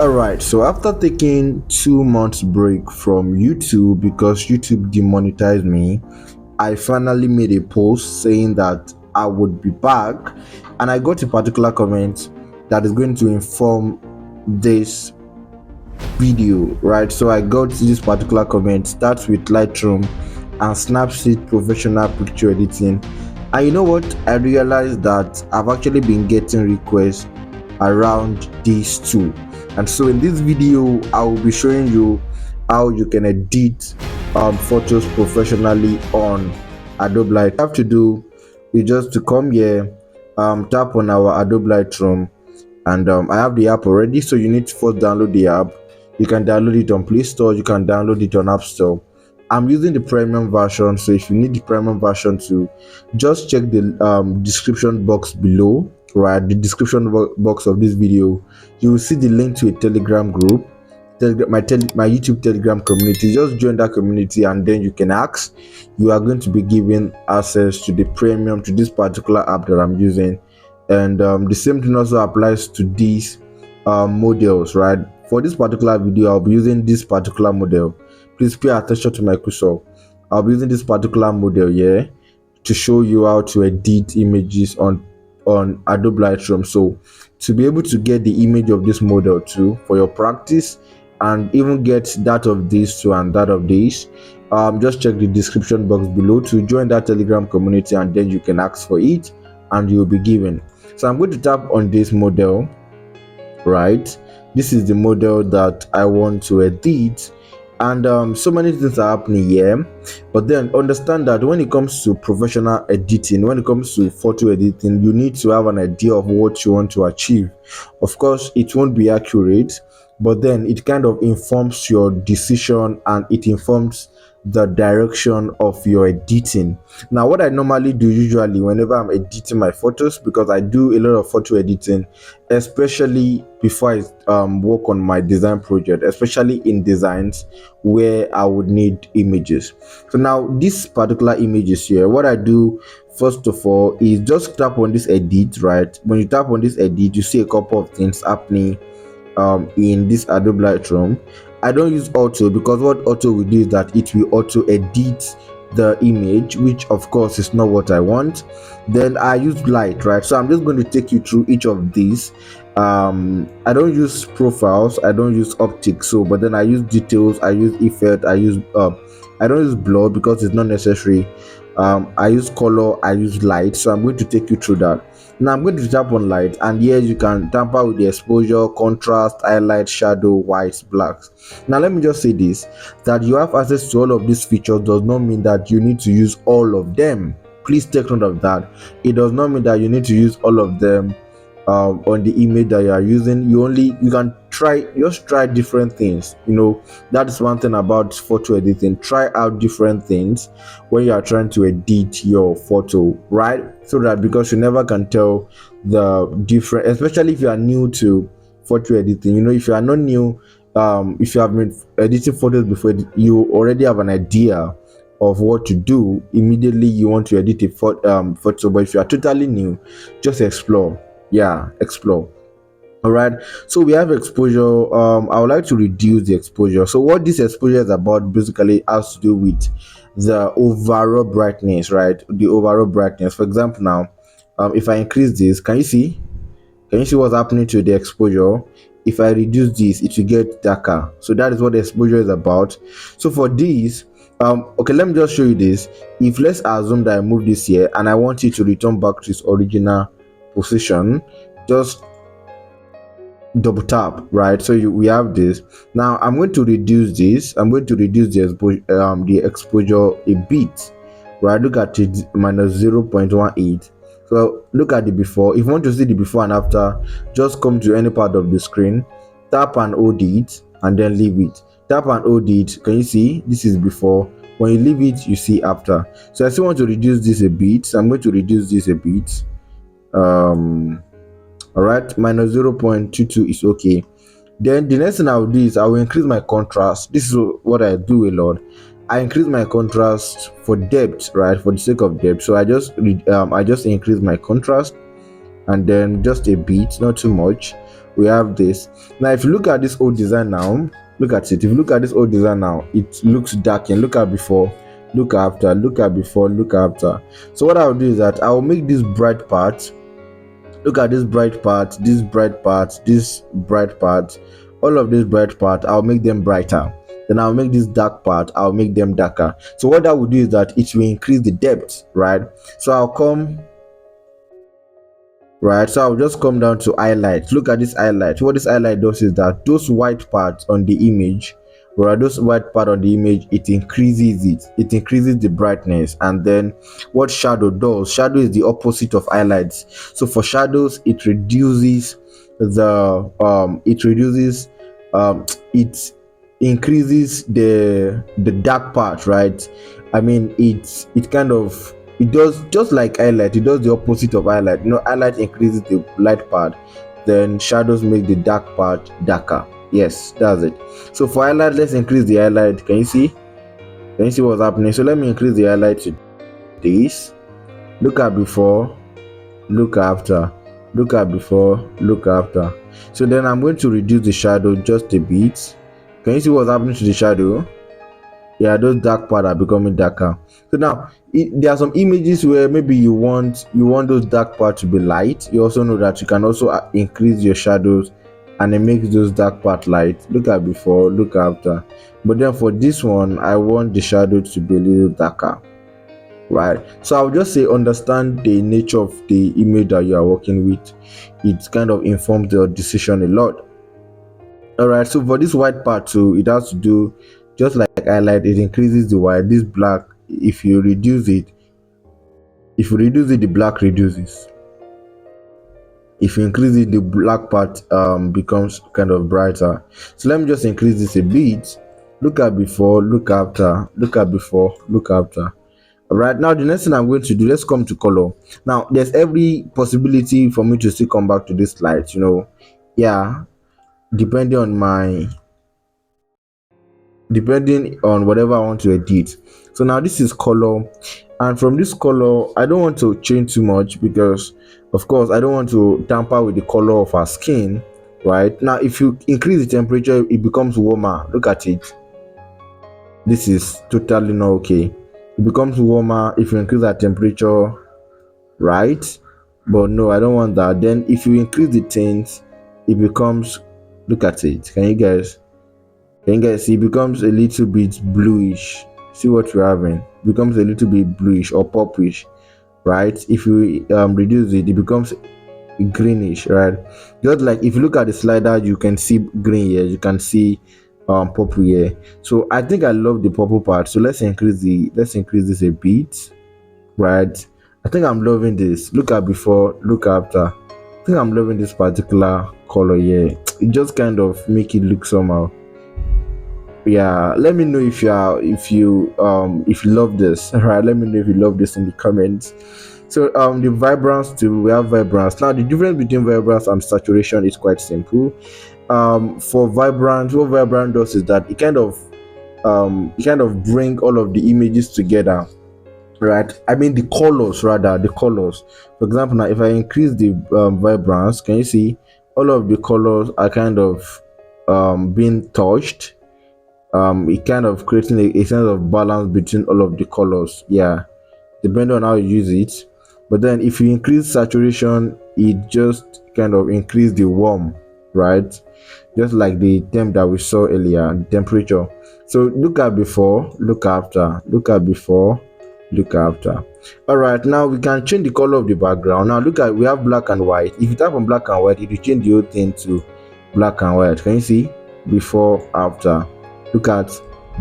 Alright, so after taking 2 months break from YouTube because YouTube demonetized me, I finally made a post saying that I would be back, and I got a particular comment that is going to inform this video, right? So I got this particular comment, starts with Lightroom and Snapseed professional picture editing. And you know what? I realized that I've actually been getting requests around these two. And so in this video, I will be showing you how you can edit photos professionally on Adobe Lightroom. What you have to do is just to come here, tap on our Adobe Lightroom, and I have the app already, so you need to first download the app. You can download it on Play Store, you can download it on App Store. I'm using the premium version, so if you need the premium version too, just check the description box below, right? The description box of this video, you will see the link to a Telegram group, my YouTube Telegram community. Just join that community, and then you can ask. You are going to be given access to the premium to this particular app that I'm using, and the same thing also applies to these models, right? For this particular video, I'll be using this particular model. Please pay attention to my cursor. I'll be using this particular model here to show you how to edit images on Adobe Lightroom. So to be able to get the image of this model too for your practice, and even get that of this too and that of this, just check the description box below to join that Telegram community, and then you can ask for it and you'll be given. So I'm going to tap on this model, right? This is the model that I want to edit, and so many things are happening here. But then understand that when it comes to professional editing, when it comes to photo editing, you need to have an idea of what you want to achieve. Of course, it won't be accurate, but then it kind of informs your decision, and it informs the direction of your editing. Now, what I normally do usually whenever I'm editing my photos, because I do a lot of photo editing, especially before I work on my design project, especially in designs where I would need images. So now this particular images here, what I do first of all is just tap on this edit, right? When you tap on this edit, you see a couple of things happening in this Adobe Lightroom. I don't use auto, because what auto will do is that it will auto edit the image, which of course is not what I want. Then I use light, right? So I'm just going to take you through each of these. I don't use profiles, I don't use optics, so but then I use details, I use effect, I don't use blur because it's not necessary. I use color, I use light. So I'm going to take you through that. Now I'm going to tap on light, and here you can tamper with the exposure, contrast, highlight, shadow, whites, blacks. Now let me just say this, that you have access to all of these features does not mean that you need to use all of them. Please take note of that. It does not mean that you need to use all of them on the image that you are using. You can just try different things. That is one thing about photo editing. Try out different things when you are trying to edit your photo, right? So that, because you never can tell the different, especially if you are new to photo editing. If you are not new, if you have been editing photos before, you already have an idea of what to do. Immediately you want to edit a photo, but if you are totally new, just explore. Explore. All right, so we have exposure. I would like to reduce the exposure. So what this exposure is about basically has to do with the overall brightness, right? The overall brightness. For example, now if I increase this, can you see what's happening to the exposure? If I reduce this, it will get darker. So that is what the exposure is about. So for this, okay, let me just show you this. If let's assume that I move this here and I want it to return back to its original position, just double tap, right? So we have this. Now I'm going to reduce this. I'm going to reduce the exposure a bit, right? Look at it, minus 0.18. so look at the before. If you want to see the before and after, just come to any part of the screen, tap and hold it, and then leave it. Tap and hold it. Can you see? This is before. When you leave it, you see after. So I still want to reduce this a bit, so I'm going to reduce this a bit. All right, minus 0.22 is okay. Then the next thing I will do is I will increase my contrast. This is what I do a lot. I increase my contrast for depth, right? For the sake of depth. So I just increase my contrast, and then just a bit, not too much. we have this. Now if you look at this old design now, look at it. If you look at this old design now, it looks darkened. Look at before, look after, look at before, look after. So what I'll do is that I'll make this bright part. Look at this bright part, this bright part, this bright part, all of this bright part, I'll make them brighter. Then I'll make this dark part, I'll make them darker. So what that will do is that it will increase the depth, right? So I'll come, right? So I'll just come down to highlight. Look at this highlight. What this highlight does is that those white parts on the image, right? Those white part on the image, it increases it. It increases the brightness. And then what shadow does? Shadow is the opposite of highlights. So for shadows, it reduces it increases the dark part, right? I mean, it kind of, it does just like highlight, it does the opposite of highlight. Highlight increases the light part, then shadows make the dark part darker. Yes, that's it. So for highlight, let's increase the highlight. Can you see what's happening? So let me increase the highlight to this. Look at before, look after, look at before, look after. So then I'm going to reduce the shadow just a bit. Can you see what's happening to the shadow? Yeah, those dark parts are becoming darker. So now there are some images where maybe you want those dark parts to be light. You also know that you can also increase your shadows and it makes those dark part light. Look at before, look after. But then for this one, I want the shadow to be a little darker, right? So I'll just say understand the nature of the image that you are working with. It kind of informs your decision a lot. All right, so for this white part too, it has to do just like highlight. It increases the white. This black, if you reduce it, the black reduces. If you increase it, the black part becomes kind of brighter. So let me just increase this a bit. Look at before, look after, look at before, look after. All right, now the next thing I'm going to do, let's come to color. Now there's every possibility for me to still come back to this slide, yeah, depending on whatever I want to edit. So now this is color, and from this color I don't want to change too much because of course I don't want to tamper with the color of our skin. Right now, if you increase the temperature, it becomes warmer. Look at it. This is totally not okay. It becomes warmer if you increase that temperature, right? But no, I don't want that. Then if you increase the tint, it becomes, look at it. Can you guys see? It becomes a little bit bluish. See what we're having? It becomes a little bit bluish or purplish, right? If you reduce it, it becomes greenish, right? Just like if you look at the slider, you can see green here, you can see purple here. So I think I love the purple part. So let's increase this a bit, right? I think I'm loving this. Look at before, look after. I think I'm loving this particular color here. It just kind of make it look somehow. Yeah, let me know if you love this. All right, let me know if you love this in the comments. So the vibrance too, we have vibrance. Now the difference between vibrance and saturation is quite simple. For vibrance, what vibrant does is that it kind of bring all of the images together, right? I mean the colors, rather, the colors. For example, now if I increase the vibrance, can you see all of the colors are kind of being touched. It kind of creating a sense of balance between all of the colors, yeah, depending on how you use it. But then if you increase saturation, it just kind of increase the warm, right? Just like the temp that we saw earlier, the temperature. So look at before, look after, look at before, look after. All right, now we can change the color of the background. Now look at, we have black and white. If you tap on black and white, it will change the whole thing to black and white. Can you see? Before, after. Look at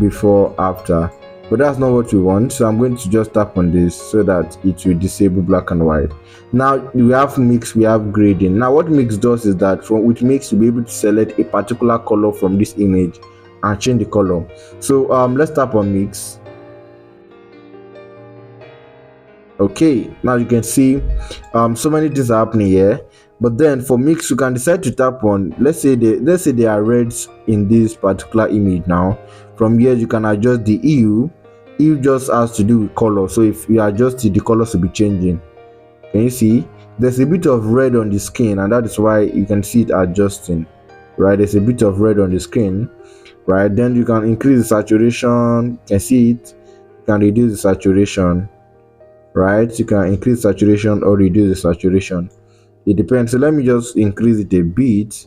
before, after. But that's not what we want, so I'm going to just tap on this so that it will disable black and white. Now we have mix, we have grading. Now what mix does is that with mix you'll be able to select a particular color from this image and change the color. So let's tap on mix. Okay, now you can see so many things are happening here. But then for mix, you can decide to tap on, let's say there are reds in this particular image. Now from here you can adjust the hue. Hue just has to do with color, so if you adjust it, the colors will be changing. Can you see? there's a bit of red on the skin, and that is why you can see it adjusting, right? There's a bit of red on the skin, right? Then you can increase the saturation. You can see it. You can reduce the saturation, right? You can increase saturation or reduce the saturation. It depends. So let me just increase it a bit,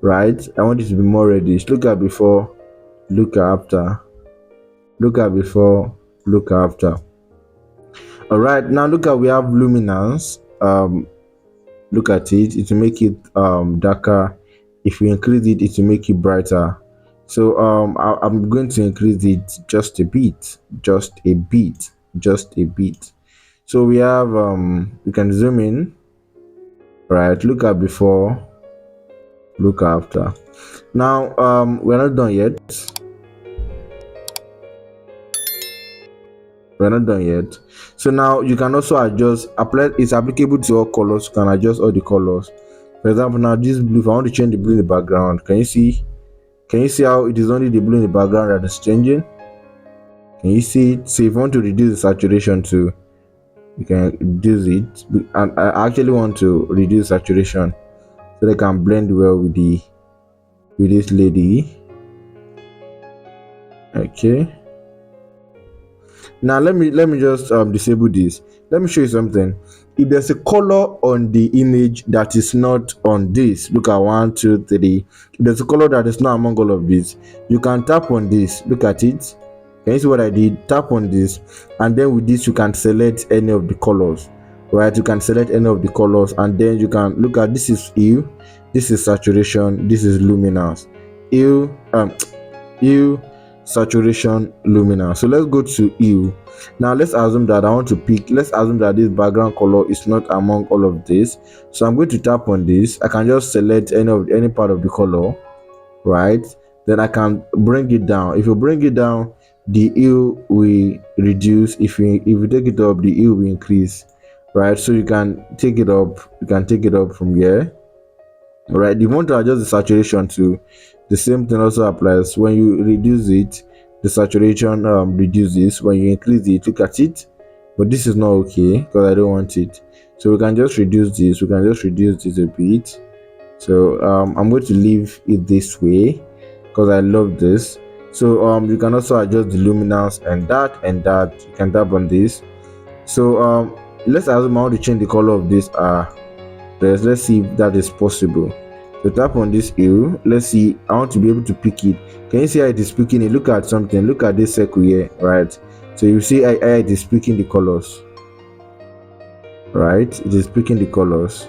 right? I want it to be more reddish. Look at before, look at after, look at before, look at after. All right, now look at, we have luminance. Look at it. It will make it darker. If we increase it, it will make it brighter. So I'm going to increase it just a bit, just a bit, just a bit. So we have we can zoom in, right? Look at before, look after. Now we're not done yet. We're not done yet. So now you can also adjust, apply, it's applicable to all colors. You can adjust all the colors. For example, now this blue, if I want to change the blue in the background, can you see? Can you see how it is only the blue in the background that is changing? Can you see it? So if you want to reduce the saturation too, you can reduce it. And I actually want to reduce saturation so they can blend well with this lady. Okay. Now let me just disable this. Let me show you something. If there's a color on the image that is not on this, look at 1, 2, 3. If there's a color that is not among all of these, you can tap on this. Look at it. Can you see what I did? Tap on this, and then with this you can select any of the colors, right? You can select any of the colors, and then you can look at, this is hue, this is saturation, this is luminance. Hue, saturation, luminance. So let's go to hue. Now let's assume that I want to pick, let's assume that this background color is not among all of this. So I'm going to tap on this. I can just select any part of the color, right? Then I can bring it down. If you bring it down, the hue will reduce. If you take it up, the hue will increase, right? So you can take it up, from here, right? If you want to adjust the saturation to, the same thing also applies. When you reduce it, the saturation reduces. When you increase it, look at it, but this is not okay because I don't want it. So we can just reduce this. We can just reduce this a bit. So I'm going to leave it this way because I love this. So you can also adjust the luminance and that you can tap on this. So let's assume I want to change the color of this let's see if that is possible. So tap on this hue. Let's see, I want to be able to pick it. Can you see how it is picking it? Look at something, look at this circle here, right? So you see how it is picking the colors, right? It is picking the colors.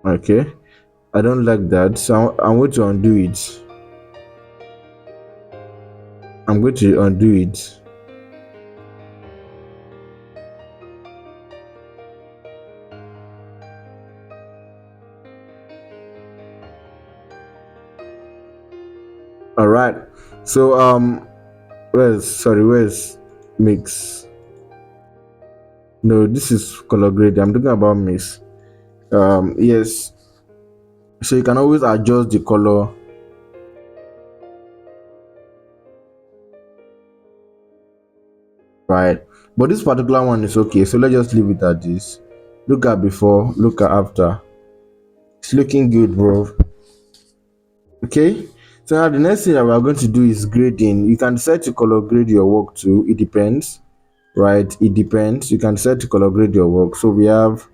Okay, I don't like that, so I'm going to undo it. I'm going to undo it. All right, so where's mix? No, this is color grade. I'm talking about mix. Yes, so you can always adjust the color, right? But this particular one is okay, so let's just leave it at this. Look at before, look at after. It's looking good, bro. Okay, so now the next thing that we are going to do is grading. You can decide to color grade your work too. It depends, right? It depends. You can decide to color grade your work. So we have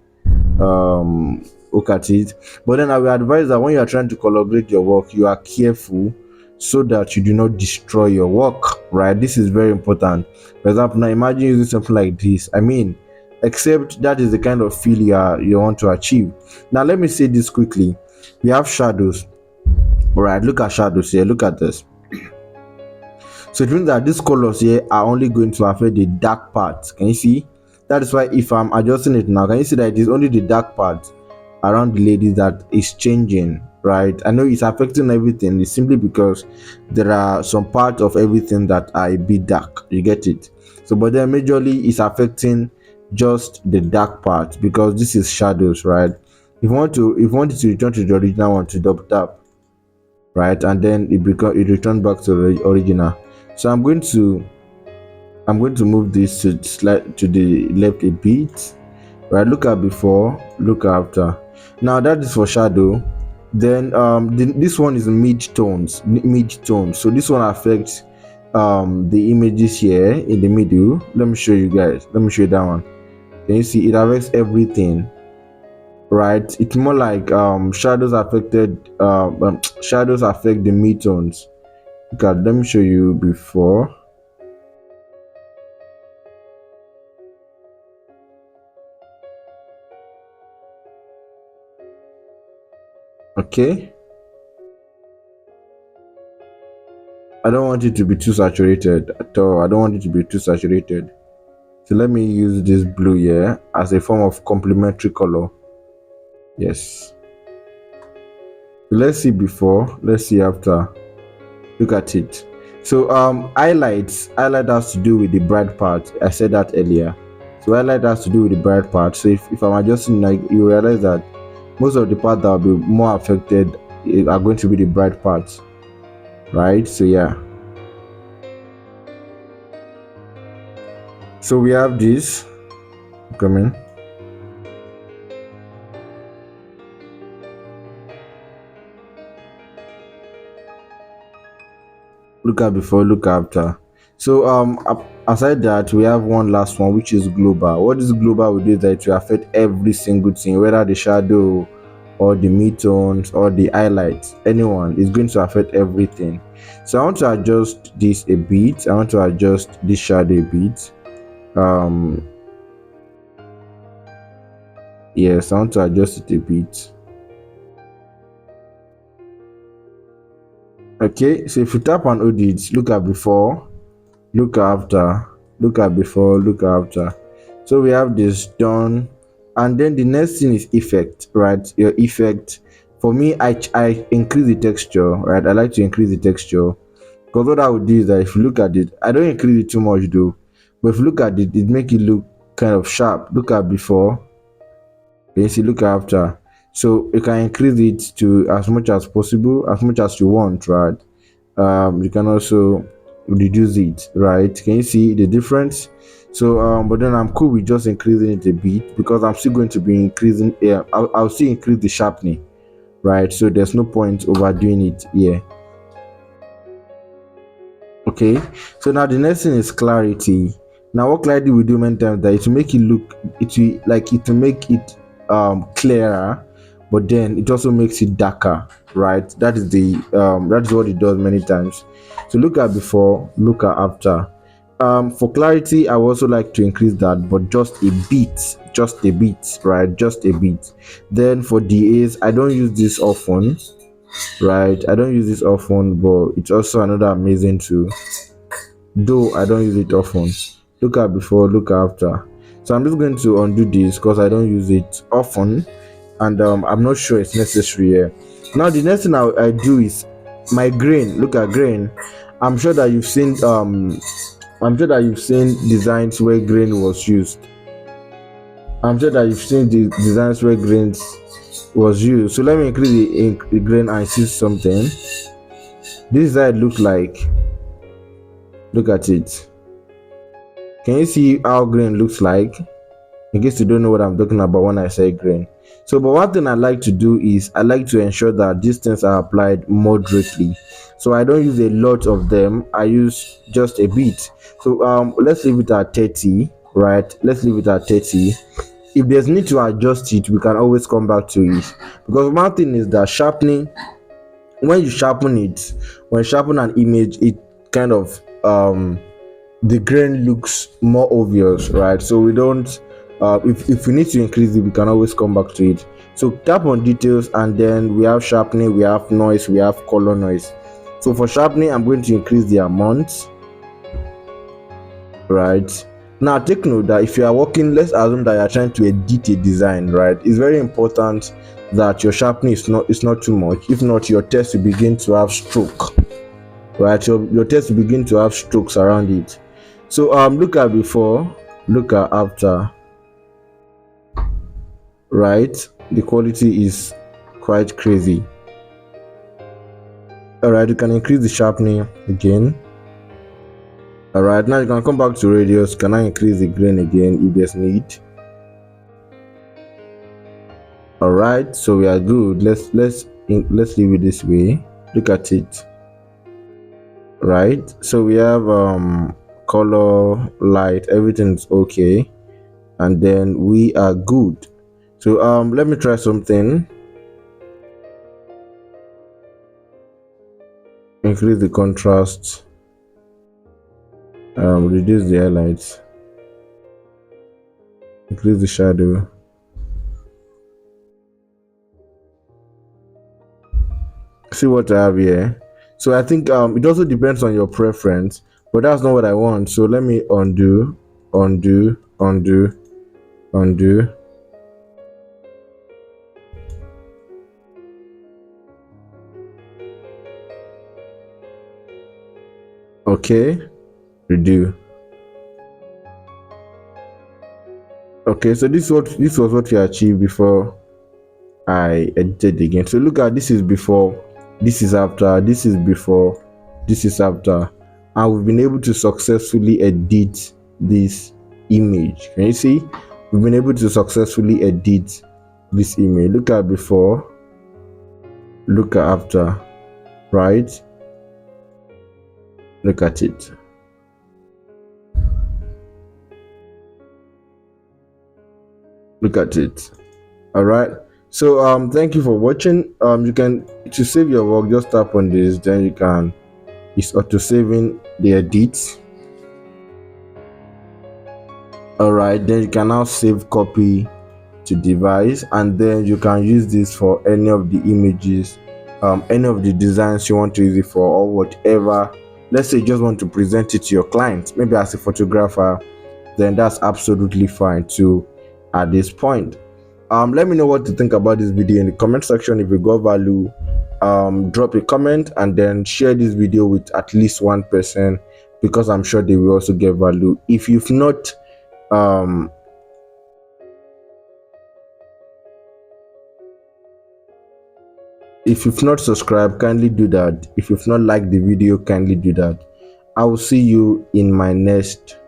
look at it, but then I will advise that when you are trying to color grade your work, you are careful so that you do not destroy your work, right? This is very important. For example, now imagine using something like this. I mean, except that is the kind of feel you want to achieve. Now let me say this quickly. We have shadows. All right, look at shadows here. Look at this. So it means that these colors here are only going to affect the dark parts. Can you see? That is why if I'm adjusting it now, can you see that it is only the dark part around the lady that is changing, right? I know it's affecting everything. It's simply because there are some parts of everything that are a bit dark. You get it? So, but then majorly it's affecting just the dark part because this is shadows, right? If you want it to return to the original one, to double tap, right, and then it returns back to the original. So I'm going to I'm going to move this to slide to the left a bit. Right, look at before, look at after. Now that is for shadow. Then this one is mid tones. So this one affects the images here in the middle. Let me show you guys. Let me show you that one. Can you see it affects everything? Right, it's more like shadows affect the midtones. Look at, let me show you before. Okay, I don't want it to be too saturated at all. I don't want it to be too saturated. So let me use this blue here as a form of complementary color. Yes. So let's see before, let's see after. Look at it. So highlight has to do with the bright part. I said that earlier. So highlight has to do with the bright part. So if I'm adjusting, like, you realize that most of the parts that will be more affected are going to be the bright parts, right? So yeah. So we have this coming. Look at before, look after. So aside that, we have one last one, which is global. What is global will do is that it will affect every single thing, whether the shadow or the midtones or the highlights. Anyone is going to affect everything. So I want to adjust this a bit. I want to adjust this shadow a bit. Yes, I want to adjust it a bit. Okay, so if you tap on audit, look at before, look after, look at before, look after. So we have this done, and then the next thing is effect, right? Your effect. For me, I increase the texture, right? I like to increase the texture, because what I would do is that if you look at it, I don't increase it too much though, but if you look at it, it make it look kind of sharp. Look at before, you see, look after. So you can increase it to as much as possible, as much as you want, right? You can also reduce it, right? Can you see the difference? So but then I'm cool with just increasing it a bit, because I'm still going to be increasing, I'll still increase the sharpening, right? So there's no point overdoing it here. Okay, so now the next thing is clarity. Now what clarity will do many times, that it will make it look, it will make it clearer, but then it also makes it darker, right? That is what it does many times. So look at before, look at after. For clarity, I would also like to increase that, but just a bit, right? Just a bit. Then for DAs, I don't use this often, right? I don't use this often, but it's also another amazing tool, though I don't use it often. Look at before, look after. So I'm just going to undo this because I don't use it often, and I'm not sure it's necessary here. Now the next thing I do is my grain. Look at grain. I'm sure that you've seen designs where grain was used. I'm sure that you've seen the designs where grains was used. So let me increase the grain and see something. This is how it look like. Look at it. Can you see how green looks like? In case you don't know what I'm talking about when I say green. So, but one thing I like to do is I like to ensure that these things are applied moderately. So I don't use a lot of them. I use just a bit. So let's leave it at 30, right? Let's leave it at 30. If there's need to adjust it, we can always come back to it. Because one thing is that sharpening, when you sharpen it, when you sharpen an image, it kind of the grain looks more obvious, right? So we don't if we need to increase it, we can always come back to it. So tap on details, and then we have sharpening, we have noise, we have color noise. So for sharpening, I'm going to increase the amount, right? Now take note that if you are working, let's assume that you are trying to edit a design, right? It's very important that your sharpening is not too much. If not, your text will begin to have stroke, right? Your text will begin to have strokes around it. So look at before, look at after, right? The quality is quite crazy. All right, you can increase the sharpening again. All right, now you can come back to radius. Can I increase the grain again if there's need? All right, so we are good. Let's leave it this way. Look at it. Right, so we have color, light, everything's okay, and then we are good. So let me try something. Increase the contrast, reduce the highlights, increase the shadow. See what I have here. So I think it also depends on your preference, but that's not what I want. So let me undo, undo, undo, undo. Okay, redo. Okay, so this was what you achieved before I edited again. So look at, this is before, this is after, this is before, this is after, and we've been able to successfully edit this image. Can you see? We've been able to successfully edit this image. Look at before, look at after, right? Look at it. Look at it. All right. So thank you for watching. You can, to save your work, just tap on this, then you can, it's auto saving the edits. All right, then you can now save copy to device, and then you can use this for any of the images, any of the designs you want to use it for, or whatever. Let's say you just want to present it to your client, maybe as a photographer, then that's absolutely fine too at this point. Let me know what to think about this video in the comment section. If you got value, drop a comment, and then share this video with at least one person, because I'm sure they will also get value. If you've not subscribed, kindly do that. If you've not liked the video, kindly do that. I will see you in my next